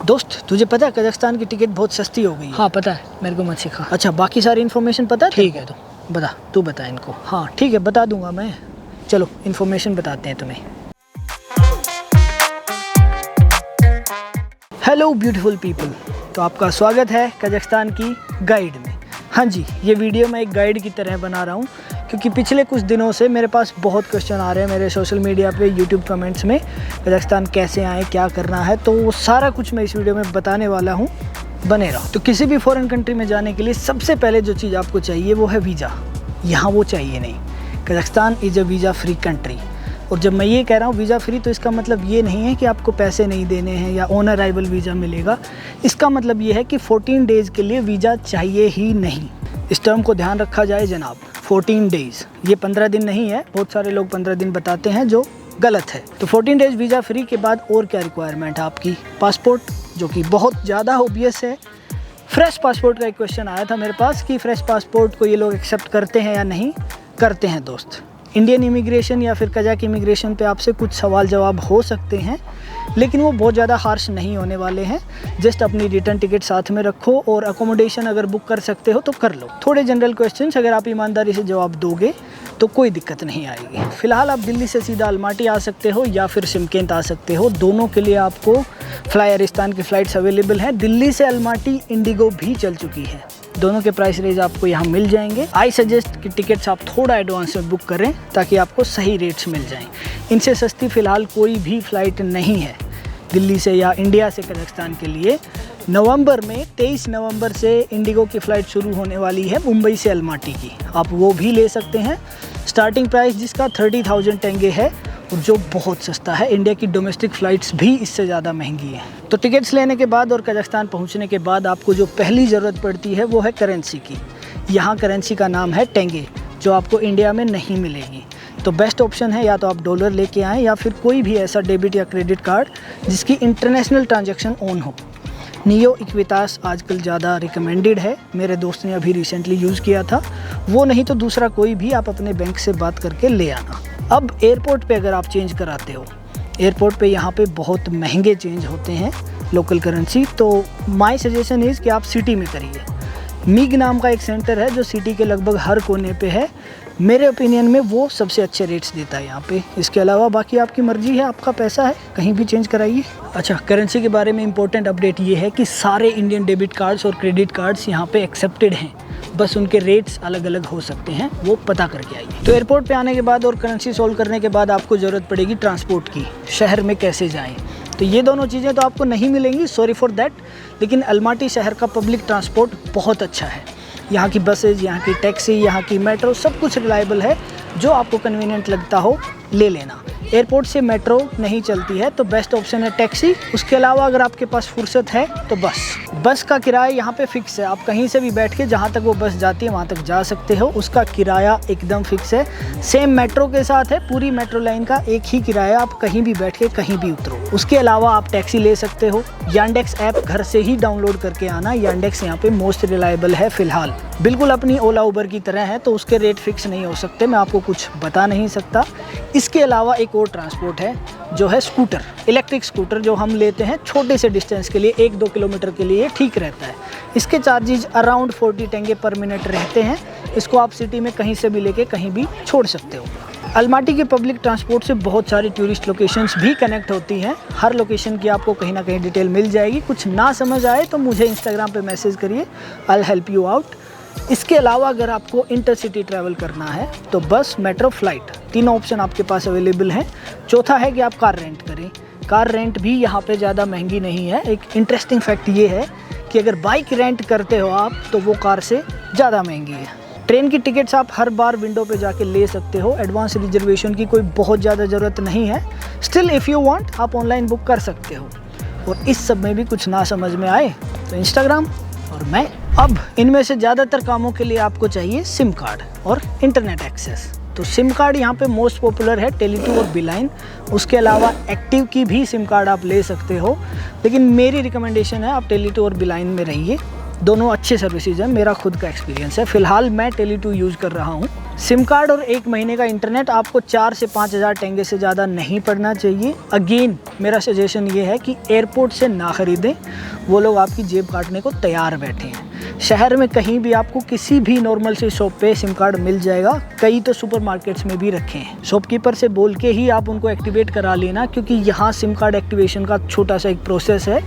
दोस्त तुझे पता है कजाकिस्तान की टिकट बहुत सस्ती हो गई है। हाँ पता है, मेरे को मत सिखा। अच्छा बाकी सारी इन्फॉर्मेशन पता है? ठीक है तो बता, तू बता इनको। हाँ ठीक है बता दूंगा मैं। चलो इन्फॉर्मेशन बताते हैं तुम्हें। हेलो ब्यूटीफुल पीपल, तो आपका स्वागत है कजाकिस्तान की गाइड में। हाँ जी, ये वीडियो मैं एक गाइड की तरह बना रहा हूँ क्योंकि पिछले कुछ दिनों से मेरे पास बहुत क्वेश्चन आ रहे हैं मेरे सोशल मीडिया पे, यूट्यूब कमेंट्स में, कजाकिस्तान कैसे आए, क्या करना है, तो वो सारा कुछ मैं इस वीडियो में बताने वाला हूँ। बने रहो। तो किसी भी फॉरेन कंट्री में जाने के लिए सबसे पहले जो चीज़ आपको चाहिए वो है वीज़ा। यहाँ वो चाहिए नहीं। Kazakhstan is a visa free country. और जब मैं ये कह रहा हूँ वीज़ा फ्री, तो इसका मतलब ये नहीं है कि आपको पैसे नहीं देने हैं या ऑन अराइवल वीज़ा मिलेगा। इसका मतलब ये है कि 14 डेज़ के लिए वीज़ा चाहिए ही नहीं। इस टर्म को ध्यान रखा जाए जनाब, 14 डेज़, ये 15 दिन नहीं है। बहुत सारे लोग 15 दिन बताते हैं जो गलत है। तो 14 डेज़ वीज़ा फ्री के बाद और क्या रिक्वायरमेंट है आपकी? पासपोर्ट, जो कि बहुत ज़्यादा ऑब्वियस है। फ्रेश पासपोर्ट का एक क्वेश्चन आया था मेरे पास कि फ्रेश पासपोर्ट को ये लोग एक्सेप्ट करते हैं या नहीं करते हैं। दोस्त, इंडियन इमिग्रेशन या फिर कजाक इमिग्रेशन पे आपसे कुछ सवाल जवाब हो सकते हैं, लेकिन वो बहुत ज़्यादा हार्श नहीं होने वाले हैं। जस्ट अपनी रिटर्न टिकट साथ में रखो और अकोमोडेशन अगर बुक कर सकते हो तो कर लो। थोड़े जनरल क्वेश्चंस अगर आप ईमानदारी से जवाब दोगे तो कोई दिक्कत नहीं आएगी। फ़िलहाल आप दिल्ली से सीधा अलमाटी आ सकते हो या फिर शिमकेंत आ सकते हो। दोनों के लिए आपको फ्लाई अरिस्तान की फ़्लाइट्स अवेलेबल हैं। दिल्ली से अलमाटी इंडिगो भी चल चुकी है। दोनों के प्राइस रेंज आपको यहाँ मिल जाएंगे। आई सजेस्ट कि टिकट्स आप थोड़ा एडवांस में बुक करें ताकि आपको सही रेट्स मिल जाएं। इनसे सस्ती फ़िलहाल कोई भी फ़्लाइट नहीं है दिल्ली से या इंडिया से कजाकिस्तान के लिए। नवंबर में 23 नवंबर से इंडिगो की फ़्लाइट शुरू होने वाली है मुंबई से अलमाटी की। आप वो भी ले सकते हैं। स्टार्टिंग प्राइस जिसका 30,000 टेंगे है और जो बहुत सस्ता है। इंडिया की डोमेस्टिक फ़्लाइट्स भी इससे ज़्यादा महंगी हैं। तो टिकट्स लेने के बाद और कजाकिस्तान पहुंचने के बाद आपको जो पहली ज़रूरत पड़ती है वो है करेंसी की। यहाँ करेंसी का नाम है टेंगे, जो आपको इंडिया में नहीं मिलेगी। तो बेस्ट ऑप्शन है या तो आप डॉलर लेके आएँ या फिर कोई भी ऐसा डेबिट या क्रेडिट कार्ड जिसकी इंटरनेशनल ट्रांजैक्शन ऑन हो। नियो इक्विटास आजकल ज़्यादा रिकमेंडेड है। मेरे दोस्त ने अभी रिसेंटली यूज़ किया था। वो नहीं तो दूसरा कोई भी आप अपने बैंक से बात करके ले आना। अब एयरपोर्ट पे अगर आप चेंज कराते हो, एयरपोर्ट पे यहाँ पे बहुत महंगे चेंज होते हैं लोकल करेंसी। तो माय सजेशन इज़ कि आप सिटी में करिए। मिग नाम का एक सेंटर है जो सिटी के लगभग हर कोने पे है। मेरे ओपिनियन में वो सबसे अच्छे रेट्स देता है यहाँ पे। इसके अलावा बाकी आपकी मर्ज़ी है, आपका पैसा है, कहीं भी चेंज कराइए। अच्छा, करेंसी के बारे में इंपॉर्टेंट अपडेट ये है कि सारे इंडियन डेबिट कार्ड्स और क्रेडिट कार्ड्स यहाँ पे एक्सेप्टेड हैं। बस उनके रेट्स अलग अलग हो सकते हैं, वो पता करके आइए। तो एयरपोर्ट पे आने के बाद और करेंसी सोल्व करने के बाद आपको ज़रूरत पड़ेगी ट्रांसपोर्ट की। शहर में कैसे जाएं, तो ये दोनों चीज़ें तो आपको नहीं मिलेंगी, सॉरी फॉर दैट। लेकिन अलमाटी शहर का पब्लिक ट्रांसपोर्ट बहुत अच्छा है। यहाँ की बसेज, यहाँ की टैक्सी, यहाँ की मेट्रो, सब कुछ रिलायबल है। जो आपको कन्वीनियंट लगता हो ले लेना। एयरपोर्ट से मेट्रो नहीं चलती है तो बेस्ट ऑप्शन है टैक्सी। उसके अलावा अगर आपके पास फुर्सत है तो बस का किराया यहाँ पे फिक्स है। आप कहीं से भी बैठ के जहाँ तक वो बस जाती है वहाँ तक जा सकते हो। उसका किराया एकदम फिक्स है। सेम मेट्रो के साथ है, पूरी मेट्रो लाइन का एक ही किराया। आप कहीं भी बैठ के कहीं भी उतरो। उसके अलावा आप टैक्सी ले सकते हो। यांडेक्स ऐप घर से ही डाउनलोड करके आना। यांडेक्स यहाँ पे मोस्ट रिलायबल है फ़िलहाल, बिल्कुल अपनी ओला उबर की तरह है। तो उसके रेट फिक्स नहीं हो सकते, मैं आपको कुछ बता नहीं सकता। इसके अलावा एक और ट्रांसपोर्ट है जो है स्कूटर, इलेक्ट्रिक स्कूटर, जो हम लेते हैं छोटे से डिस्टेंस के लिए, 1-2 किलोमीटर के लिए ठीक रहता है। इसके चार्जेज अराउंड 40 टेंगे पर मिनट रहते हैं। इसको आप सिटी में कहीं से भी लेके कहीं भी छोड़ सकते हो। अलमाटी के पब्लिक ट्रांसपोर्ट से बहुत सारी टूरिस्ट लोकेशंस भी कनेक्ट होती हैं। हर लोकेशन की आपको कहीं ना कहीं डिटेल मिल जाएगी। कुछ ना समझ आए तो मुझे इंस्टाग्राम पे मैसेज करिए, I will help you out. इसके अलावा अगर आपको इंटरसिटी ट्रैवल करना है तो बस, मेट्रो, फ्लाइट, तीनों ऑप्शन आपके पास अवेलेबल हैं। चौथा है कि आप कार रेंट करें। कार रेंट भी यहाँ पे ज़्यादा महंगी नहीं है। एक इंटरेस्टिंग फैक्ट ये है कि अगर बाइक रेंट करते हो आप तो वो कार से ज़्यादा महंगी है। ट्रेन की टिकट्स आप हर बार विंडो पे जाके ले सकते हो। एडवांस रिजर्वेशन की कोई बहुत ज़्यादा ज़रूरत नहीं है। स्टिल इफ़ यू वांट आप ऑनलाइन बुक कर सकते हो। और इस सब में भी कुछ ना समझ में आए तो इंस्टाग्राम और मैं। अब इनमें से ज़्यादातर कामों के लिए आपको चाहिए सिम कार्ड और इंटरनेट एक्सेस। तो सिम कार्ड यहाँ पे मोस्ट पॉपुलर है टेली2 और बीलाइन। उसके अलावा एक्टिव की भी सिम कार्ड आप ले सकते हो, लेकिन मेरी रिकमेंडेशन है आप टेली2 और बीलाइन में रहिए। दोनों अच्छे सर्विसेज हैं, मेरा खुद का एक्सपीरियंस है। फ़िलहाल मैं टेली2 यूज़ कर रहा हूँ। सिम कार्ड और 1 महीने का इंटरनेट आपको 4 से 5 हज़ार टेंगे से ज़्यादा नहीं पड़ना चाहिए। अगेन मेरा सजेशन ये है कि एयरपोर्ट से ना ख़रीदें, वो लोग आपकी जेब काटने को तैयार बैठे हैं। शहर में कहीं भी आपको किसी भी नॉर्मल सी शॉप पे सिम कार्ड मिल जाएगा, कई तो सुपरमार्केट्स में भी रखे हैं। शॉपकीपर से बोल के ही आप उनको एक्टिवेट करा लेना, क्योंकि यहाँ सिम कार्ड एक्टिवेशन का छोटा सा एक प्रोसेस है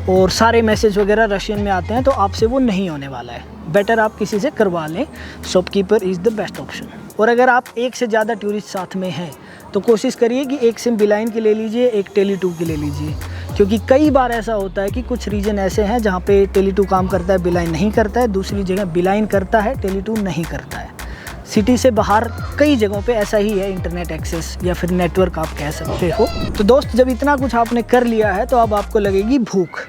और सारे मैसेज वगैरह रशियन में आते हैं, तो आपसे वो नहीं होने वाला है। बेटर आप किसी से करवा लें, shopkeeper is the best option. और अगर आप एक से ज़्यादा टूरिस्ट साथ में हैं तो कोशिश करिए कि एक सिम बिलाइन की ले लीजिए, एक टेली2 की ले लीजिए, क्योंकि कई बार ऐसा होता है कि कुछ रीजन ऐसे हैं जहाँ पे टेली2 काम करता है, बिलाइन नहीं करता है, दूसरी जगह बिलाइन करता है, टेली2 नहीं करता है। सिटी से बाहर कई जगहों पे ऐसा ही है इंटरनेट एक्सेस या फिर नेटवर्क आप कह सकते हो। तो दोस्त, जब इतना कुछ आपने कर लिया है तो अब आपको लगेगी भूख,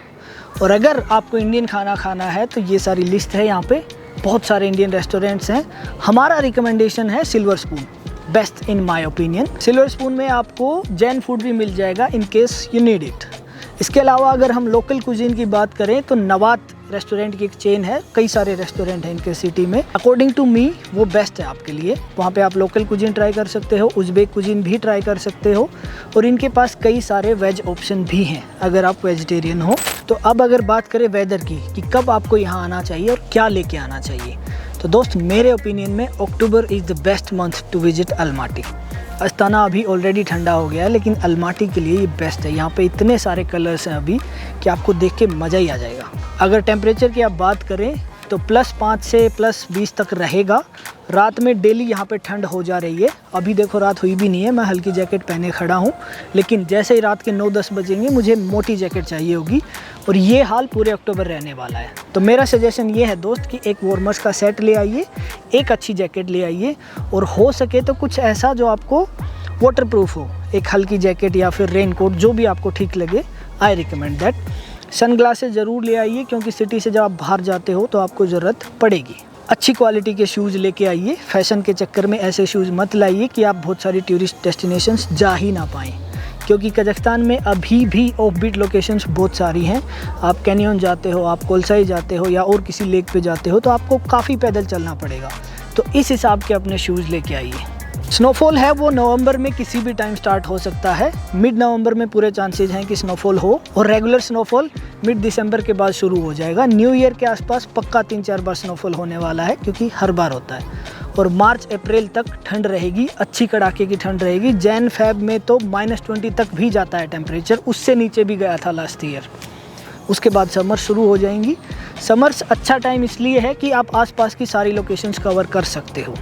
और अगर आपको इंडियन खाना खाना है तो ये सारी लिस्ट है, यहाँ पे बहुत सारे इंडियन रेस्टोरेंट्स हैं। हमारा रिकमेंडेशन है silver spoon, best in my opinion. Silver spoon में आपको जैन फूड भी मिल जाएगा in case you need it. इसके अलावा अगर हम लोकल कुजीन की बात करें तो नवात रेस्टोरेंट की एक चेन है, कई सारे रेस्टोरेंट हैं इनके सिटी में। अकॉर्डिंग टू मी वो बेस्ट है आपके लिए। वहाँ पे आप लोकल कुजीन ट्राई कर सकते हो, उज़्बेक कुजीन भी ट्राई कर सकते हो, और इनके पास कई सारे वेज ऑप्शन भी हैं अगर आप वेजिटेरियन हो। तो अब अगर बात करें वेदर की कि कब आपको यहाँ आना चाहिए और क्या लेके आना चाहिए, तो दोस्त मेरे ओपिनियन में October is the best month to visit Almaty. Astana अभी ऑलरेडी ठंडा हो गया है, लेकिन अलमाटी के लिए ये बेस्ट है। यहाँ पे इतने सारे कलर्स हैं अभी कि आपको देख के मज़ा ही आ जाएगा। अगर टेम्परेचर की आप बात करें तो +5 से +20 तक रहेगा। रात में डेली यहाँ पे ठंड हो जा रही है। अभी देखो रात हुई भी नहीं है, मैं हल्की जैकेट पहने खड़ा हूँ, लेकिन जैसे ही रात के 9-10 बजेंगे मुझे मोटी जैकेट चाहिए होगी, और ये हाल पूरे अक्टूबर रहने वाला है। तो मेरा सजेशन ये है दोस्त कि एक वार्मर्स का सेट ले आइए, एक अच्छी जैकेट ले आइए, और हो सके तो कुछ ऐसा जो आपको वाटरप्रूफ हो, एक हल्की जैकेट या फिर रेन कोट, जो भी आपको ठीक लगे। I recommend that. सनग्लासेस ज़रूर ले आइए, क्योंकि सिटी से जब आप बाहर जाते हो तो आपको ज़रूरत पड़ेगी। अच्छी क्वालिटी के शूज़ लेके आइए, फैशन के चक्कर में ऐसे शूज़ मत लाइए कि आप बहुत सारी टूरिस्ट डेस्टिनेशंस जा ही ना पाएँ, क्योंकि कजाकिस्तान में अभी भी ऑफबीट लोकेशंस बहुत सारी हैं। आप कैनियन जाते हो, आप कोलसाई जाते हो, या और किसी लेक पे जाते हो, तो आपको काफ़ी पैदल चलना पड़ेगा। तो इस हिसाब के अपने शूज़ लेके आइए। स्नोफॉल है वो नवंबर में किसी भी टाइम स्टार्ट हो सकता है। मिड नवंबर में पूरे चांसेस हैं कि स्नोफॉल हो, और रेगुलर स्नोफॉल मिड दिसंबर के बाद शुरू हो जाएगा। न्यू ईयर के आसपास पक्का 3-4 बार स्नोफॉल होने वाला है, क्योंकि हर बार होता है। और मार्च अप्रैल तक ठंड रहेगी, अच्छी कड़ाके की ठंड रहेगी। जैन फेब में तो -20 तक भी जाता है टेम्परेचर, उससे नीचे भी गया था लास्ट ईयर। उसके बाद समर शुरू हो जाएंगी। समर्स अच्छा टाइम इसलिए है कि आप आसपास की सारी लोकेशंस कवर कर सकते हो।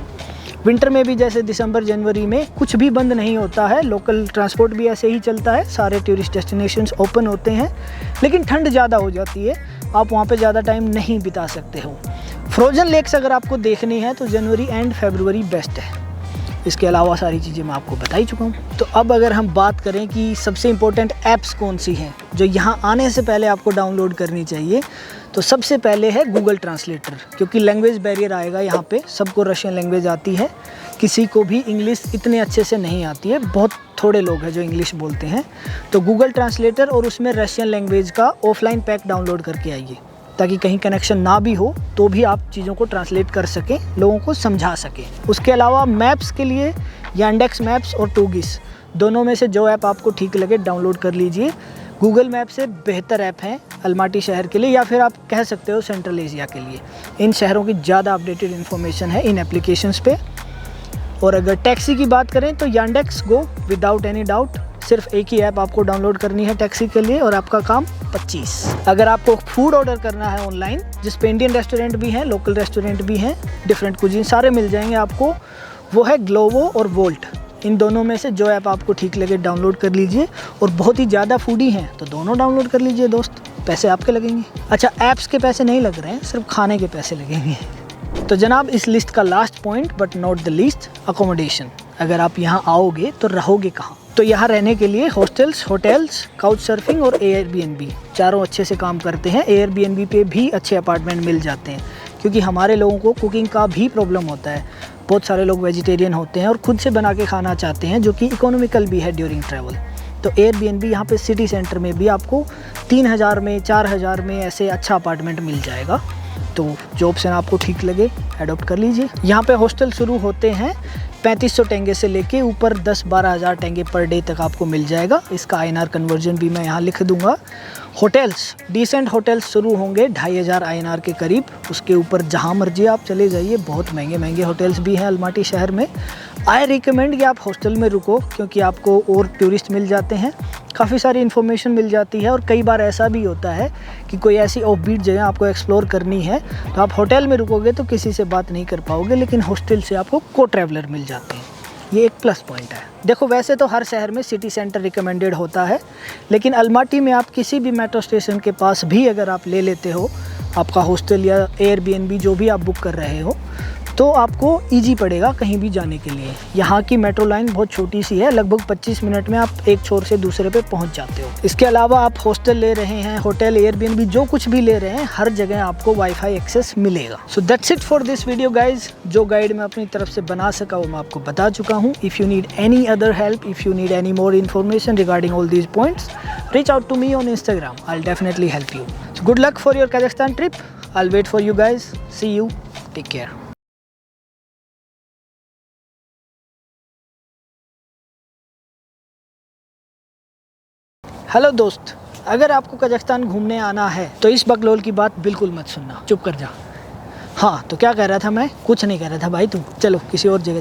विंटर में भी जैसे दिसंबर जनवरी में कुछ भी बंद नहीं होता है, लोकल ट्रांसपोर्ट भी ऐसे ही चलता है, सारे टूरिस्ट डेस्टिनेशंस ओपन होते हैं, लेकिन ठंड ज़्यादा हो जाती है, आप वहाँ पे ज़्यादा टाइम नहीं बिता सकते हो। फ्रोजन लेक्स अगर आपको देखनी है तो जनवरी एंड फरवरी बेस्ट है। इसके अलावा सारी चीज़ें मैं आपको बता ही चुका हूँ। तो अब अगर हम बात करें कि सबसे इम्पोर्टेंट ऐप्स कौन सी हैं जो यहाँ आने से पहले आपको डाउनलोड करनी चाहिए, तो सबसे पहले है गूगल ट्रांसलेटर, क्योंकि लैंग्वेज बैरियर आएगा यहाँ पे। सबको रशियन लैंग्वेज आती है, किसी को भी इंग्लिश इतने अच्छे से नहीं आती है, बहुत थोड़े लोग हैं जो इंग्लिश बोलते हैं। तो गूगल ट्रांसलेटर और उसमें रशियन लैंग्वेज का ऑफलाइन पैक डाउनलोड करके आइए, ताकि कहीं कनेक्शन ना भी हो तो भी आप चीज़ों को ट्रांसलेट कर सकें, लोगों को समझा सकें। उसके अलावा मैप्स के लिए यांडेक्स मैप्स और टूगिस, दोनों में से जो ऐप आपको ठीक लगे डाउनलोड कर लीजिए। गूगल मैप से बेहतर ऐप है अलमाटी शहर के लिए, या फिर आप कह सकते हो सेंट्रल एशिया के लिए। इन शहरों की ज़्यादा अपडेटेड इन्फॉर्मेशन है इन एप्लीकेशंस पे। और अगर टैक्सी की बात करें तो Yandex go without any doubt. सिर्फ एक ही ऐप आपको डाउनलोड करनी है टैक्सी के लिए, और आपका काम 25। अगर आपको फूड ऑर्डर करना है ऑनलाइन, जिस पे इंडियन रेस्टोरेंट भी हैं, लोकल रेस्टोरेंट भी हैं, डिफरेंट कुजीन सारे मिल जाएंगे आपको, वो है ग्लोवो और वोल्ट। इन दोनों में से जो ऐप आपको ठीक लगे डाउनलोड कर लीजिए। और बहुत ही ज़्यादा फूडी हैं तो दोनों डाउनलोड कर लीजिए दोस्त, पैसे आपके लगेंगे। अच्छा, ऐप्स के पैसे नहीं लग रहे हैं, सिर्फ खाने के पैसे लगेंगे। तो जनाब, इस लिस्ट का last point but not the least, accommodation. अगर आप यहाँ आओगे तो रहोगे कहाँ? तो यहाँ रहने के लिए हॉस्टल्स, होटल्स, काउच सर्फिंग और एयरबीएनबी चारों अच्छे से काम करते हैं। एयरबीएनबी पे भी अच्छे अपार्टमेंट मिल जाते हैं, क्योंकि हमारे लोगों को कुकिंग का भी प्रॉब्लम होता है। बहुत सारे लोग वेजिटेरियन होते हैं और खुद से बना के खाना चाहते हैं, जो कि इकोनॉमिकल भी है ड्यूरिंग ट्रैवल। तो एयरबीएनबी यहाँ पे सिटी सेंटर में भी आपको 3000 में, 4000 में ऐसे अच्छा अपार्टमेंट मिल जाएगा। तो जो ऑप्शन आपको ठीक लगे एडॉप्ट कर लीजिए। यहाँ पे हॉस्टल शुरू होते हैं 3500 टेंगे से लेके ऊपर 10-12 हज़ार टेंगे पर डे तक आपको मिल जाएगा। इसका INR कन्वर्जन भी मैं यहाँ लिख दूंगा। होटल्स, डिसेंट होटल्स शुरू होंगे 2500 INR के करीब। उसके ऊपर जहाँ मर्जी आप चले जाइए, बहुत महंगे महंगे होटल्स भी हैं अलमाटी शहर में। आई रिकमेंड कि आप हॉस्टल में रुको, क्योंकि आपको और टूरिस्ट मिल जाते हैं, काफ़ी सारी इन्फॉर्मेशन मिल जाती है। और कई बार ऐसा भी होता है कि कोई ऐसी ऑफबीट जगह आपको एक्सप्लोर करनी है तो आप होटल में रुकोगे तो किसी से बात नहीं कर पाओगे, लेकिन हॉस्टल से आपको को ट्रैवलर मिल जाते हैं। ये एक प्लस पॉइंट है। देखो वैसे तो हर शहर में सिटी सेंटर रिकमेंडेड होता है, लेकिन अलमाटी में आप किसी भी मेट्रो स्टेशन के पास भी अगर आप ले लेते हो आपका हॉस्टल या एयरबीएनबी जो भी आप बुक कर रहे हो, तो आपको ईजी पड़ेगा कहीं भी जाने के लिए। यहाँ की मेट्रो लाइन बहुत छोटी सी है, लगभग 25 मिनट में आप एक छोर से दूसरे पे पहुँच जाते हो। इसके अलावा आप हॉस्टल ले रहे हैं, होटल, एयरबीएनबी जो कुछ भी ले रहे हैं, हर जगह आपको वाईफाई एक्सेस मिलेगा। So that's it for this video guys. जो गाइड मैं अपनी तरफ से बना सका वो मैं आपको बता चुका हूँ। If you need any other help, if you need any more information regarding all these points, reach out to me on Instagram. I'll definitely help you. So good luck for your Kazakhstan trip. I'll wait for you guys. See you. Take care. Hello दोस्त, अगर आपको Kazakhstan घूमने आना है तो इस बकलोल की बात बिल्कुल मत सुनना। चुप कर जा। हाँ तो क्या कह रहा था मैं? कुछ नहीं कह रहा था भाई, तू चलो किसी और जगह